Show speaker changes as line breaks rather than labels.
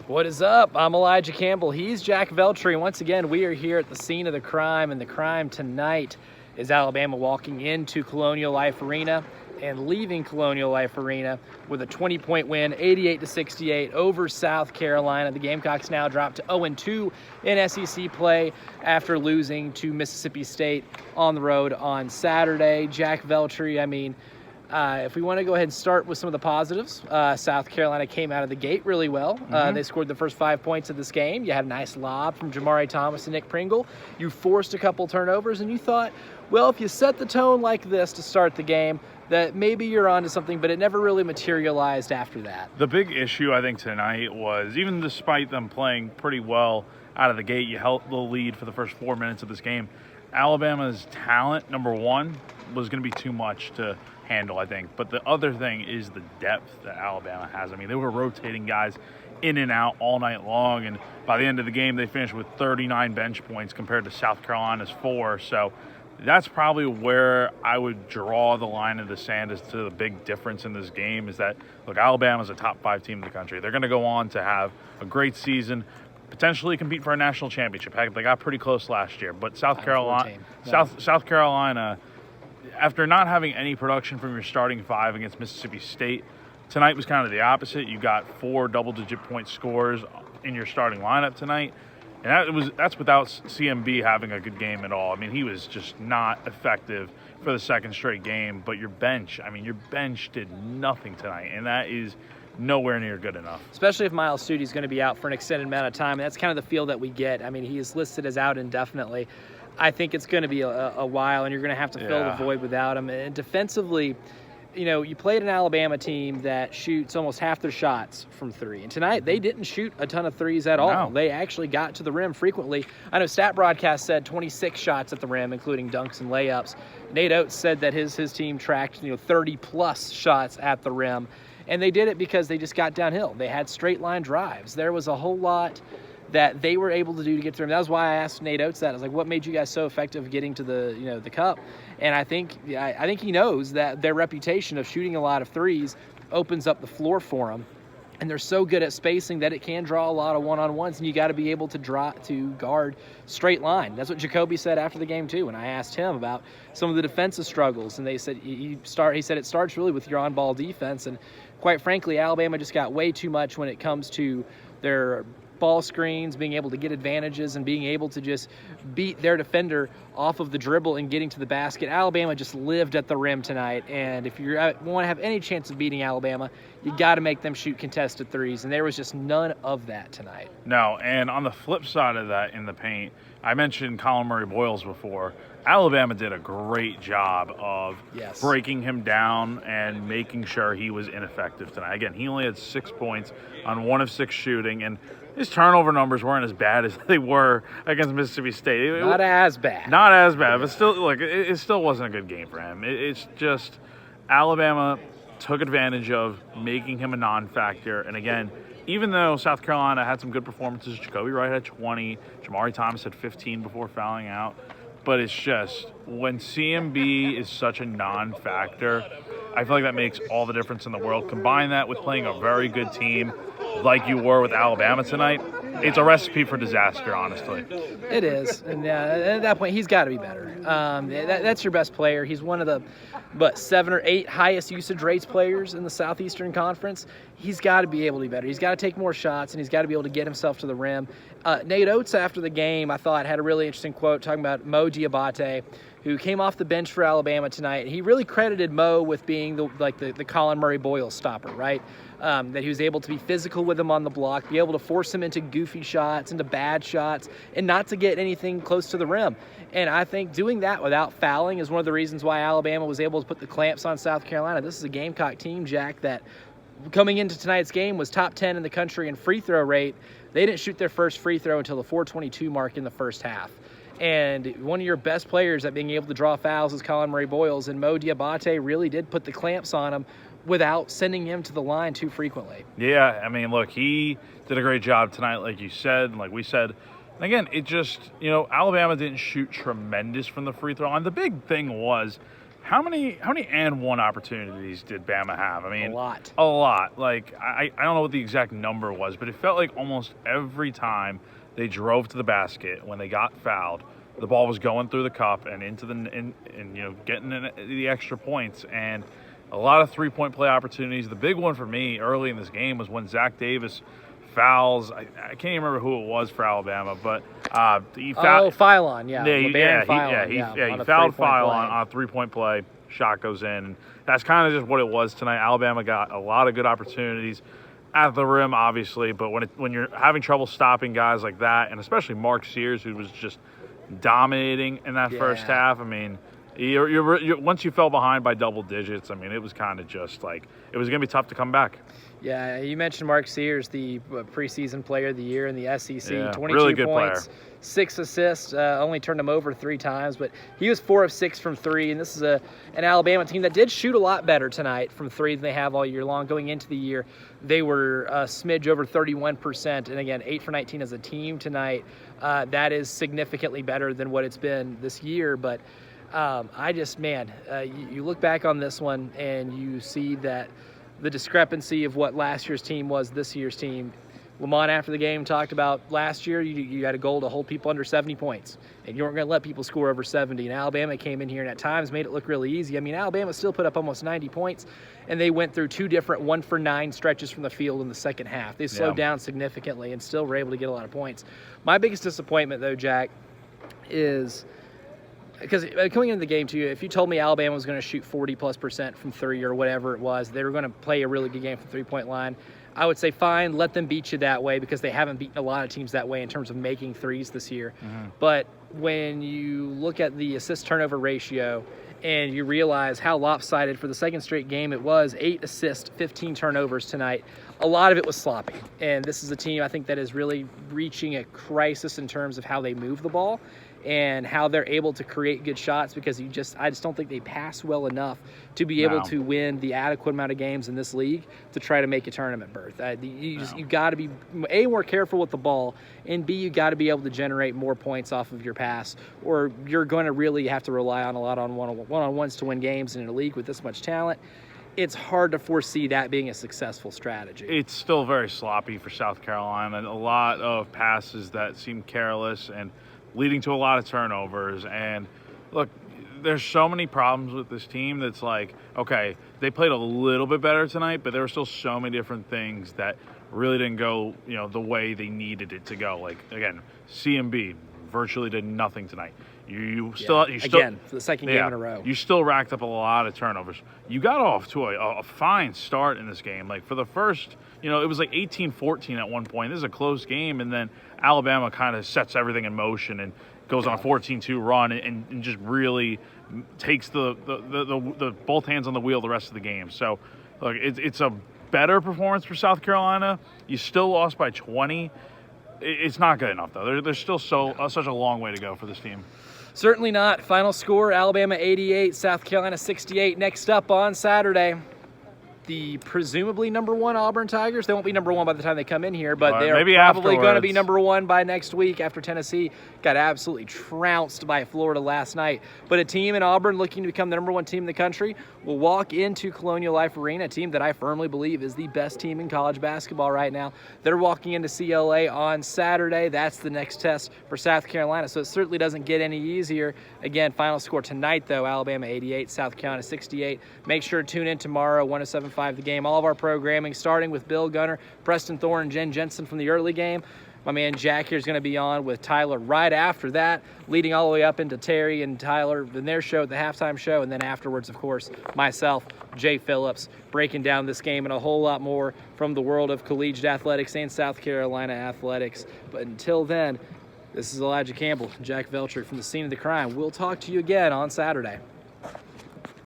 What is up? I'm Elijah Campbell. He's Jack Veltri. And once again, we are here at the scene of the crime. And the crime tonight is Alabama walking into Colonial Life Arena and leaving Colonial Life Arena with a 20-point win, 88-68 over South Carolina. The Gamecocks now drop to 0-2 in SEC play after losing to Mississippi State on the road on Saturday. Jack Veltri, if we want to go ahead and start with some of the positives, South Carolina came out of the gate really well. They scored the first 5 points of this game. You had a nice lob from Jamari Thomas and Nick Pringle. You forced a couple turnovers, and you thought, well, if you set the tone like this to start the game, that maybe you're onto something, but it never really materialized after that.
The big issue, I think, tonight was, even despite them playing pretty well out of the gate, you held the lead for the first 4 minutes of this game. Alabama's talent, number one, was going to be too much to handle, I think. But the other thing is the depth that Alabama has. I mean, they were rotating guys in and out all night long, and by the end of the game, they finished with 39 bench points compared to South Carolina's 4. So that's probably where I would draw the line in the sand as to the big difference in this game is that, look, Alabama's a top 5 team in the country. They're going to go on to have a great season, potentially compete for a national championship. Heck, they got pretty close last year. But South Carolina, after not having any production from your starting 5 against Mississippi State, tonight was kind of the opposite. You got 4 double-digit point scores in your starting lineup tonight. And that's without CMB having a good game at all. I mean, he was just not effective for the second straight game. But your bench did nothing tonight, and that is nowhere near good enough.
Especially if Miles Studi's going to be out for an extended amount of time. That's kind of the feel that we get. I mean, he is listed as out indefinitely. I think it's going to be a while, and you're going to have to fill the void without him. And defensively, you played an Alabama team that shoots almost half their shots from 3. And tonight, they didn't shoot a ton of threes at all.
No.
They actually got to the rim frequently. I know Stat Broadcast said 26 shots at the rim, including dunks and layups. Nate Oates said that his team tracked 30-plus shots at the rim. And they did it because they just got downhill. They had straight-line drives. There was a whole lot that they were able to do to get to him. That was why I asked Nate Oates that. I was like, what made you guys so effective getting to the cup? And I think he knows that their reputation of shooting a lot of threes opens up the floor for them. And they're so good at spacing that it can draw a lot of one-on-ones, and you got to be able to guard straight line. That's what Jacoby said after the game too. And I asked him about some of the defensive struggles, and they said he said it starts really with your on-ball defense. And quite frankly, Alabama just got way too much when it comes to their ball screens, being able to get advantages, and being able to just beat their defender off of the dribble and getting to the basket. Alabama just lived at the rim tonight, and if you want to have any chance of beating Alabama, you got to make them shoot contested threes, and there was just none of that tonight.
No, and on the flip side of that in the paint, I mentioned Colin Murray-Boyles before. Alabama did a great job of breaking him down and making sure he was ineffective tonight. Again, he only had 6 points on 1 of 6 shooting, and his turnover numbers weren't as bad as they were against Mississippi State.
Not as bad,
but still, it still wasn't a good game for him. It's just Alabama took advantage of making him a non-factor. And again, even though South Carolina had some good performances, Jacoby Wright had 20, Jamari Thomas had 15 before fouling out. But it's just, when CMB is such a non-factor, I feel like that makes all the difference in the world. Combine that with playing a very good team like you were with Alabama tonight, it's a recipe for disaster, honestly.
It is. And at that point, he's got to be better. That's your best player. He's one of the 7 or 8 highest usage rates players in the Southeastern Conference. He's got to be able to be better. He's got to take more shots, and he's got to be able to get himself to the rim. Nate Oates, after the game, I thought had a really interesting quote talking about Mo Diabate, who came off the bench for Alabama tonight. He really credited Mo with being the Colin Murray-Boyles stopper, right? That he was able to be physical with him on the block, be able to force him into goofy shots, into bad shots, and not to get anything close to the rim. And I think doing that without fouling is one of the reasons why Alabama was able to put the clamps on South Carolina. This is a Gamecock team, Jack, that coming into tonight's game was top 10 in the country in free throw rate. They didn't shoot their first free throw until the 4:22 mark in the first half. And one of your best players at being able to draw fouls is Colin Murray-Boyles, and Mo Diabate really did put the clamps on him without sending him to the line too frequently.
Yeah, I mean, look, he did a great job tonight, like you said, and like we said. And again, it just, Alabama didn't shoot tremendous from the free throw line. The big thing was How many and one opportunities did Bama have? I mean,
A
lot. Like I don't know what the exact number was, but it felt like almost every time they drove to the basket when they got fouled, the ball was going through the cup and into getting in the extra points, and a lot of 3-point play opportunities. The big one for me early in this game was when Zach Davis fouls. I can't even remember who it was for Alabama, but he fouled.
Oh, Phylon, yeah.
He fouled Phylon on a 3-point play. Shot goes in. That's kind of just what it was tonight. Alabama got a lot of good opportunities at the rim, obviously, but when you're having trouble stopping guys like that, and especially Mark Sears, who was just dominating in that first half, I mean, you're once you fell behind by double digits, I mean, it was kind of just like it was going to be tough to come back.
Yeah, you mentioned Mark Sears, the preseason player of the year in the SEC.
Yeah,
22
really good
points,
player.
6 assists, only turned him over 3 times, but he was 4 of 6 from 3, and this is an Alabama team that did shoot a lot better tonight from 3 than they have all year long. Going into the year, they were a smidge over 31%, and again, 8 for 19 as a team tonight. That is significantly better than what it's been this year, but you look back on this one and you see that the discrepancy of what last year's team was this year's team. Lamont, after the game, talked about last year you had a goal to hold people under 70 points, and you weren't going to let people score over 70. And Alabama came in here and at times made it look really easy. I mean, Alabama still put up almost 90 points, and they went through 2 different 1-for-9 stretches from the field in the second half. They slowed down significantly and still were able to get a lot of points. My biggest disappointment, though, Jack, is because coming into the game, too, if you told me Alabama was going to shoot 40+% from 3 or whatever it was, they were going to play a really good game from 3-point line, I would say, fine, let them beat you that way, because they haven't beaten a lot of teams that way in terms of making threes this year. Mm-hmm. But when you look at the assist-turnover ratio and you realize how lopsided for the second straight game it was, 8 assists, 15 turnovers tonight, a lot of it was sloppy. And this is a team, I think, that is really reaching a crisis in terms of how they move the ball and how they're able to create good shots, because I just don't think they pass well enough to be able to win the adequate amount of games in this league to try to make a tournament berth. You got to be A, more careful with the ball, and B, you got to be able to generate more points off of your pass, or you're going to really have to rely on a lot on one-on-ones to win games in a league with this much talent. It's hard to foresee that being a successful strategy.
It's still very sloppy for South Carolina, and a lot of passes that seem careless and leading to a lot of turnovers. And look, there's so many problems with this team that's like, okay, they played a little bit better tonight, but there were still so many different things that really didn't go, the way they needed it to go. Like, again, CMB virtually did nothing tonight. You still
again, for the second game in a row.
You still racked up a lot of turnovers. You got off to a fine start in this game. Like, for the first, it was like 18-14 at one point. This is a close game, and then Alabama kind of sets everything in motion and goes on a 14-2 run and just really takes the both hands on the wheel the rest of the game. So, look, it's a better performance for South Carolina. You still lost by 20. It's not good enough, though. There's still such a long way to go for this team.
Certainly not. Final score, Alabama 88, South Carolina 68. Next up on Saturday, the presumably number 1 Auburn Tigers. They won't be number 1 by the time they come in here, but they're probably going to be number 1 by next week after Tennessee got absolutely trounced by Florida last night. But a team in Auburn looking to become the number 1 team in the country will walk into Colonial Life Arena, a team that I firmly believe is the best team in college basketball right now. They're walking into CLA on Saturday. That's the next test for South Carolina, so it certainly doesn't get any easier. Again, final score tonight, though, Alabama 88, South Carolina 68. Make sure to tune in tomorrow, 107.5 The Game. All of our programming, starting with Bill Gunner, Preston Thorne, and Jen Jensen from the early game. My man Jack here is going to be on with Tyler right after that, leading all the way up into Terry and Tyler in their show, the halftime show, and then afterwards, of course, myself, Jay Phillips, breaking down this game and a whole lot more from the world of collegiate athletics and South Carolina athletics. But until then, this is Elijah Campbell, Jack Velcher from the scene of the crime. We'll talk to you again on Saturday.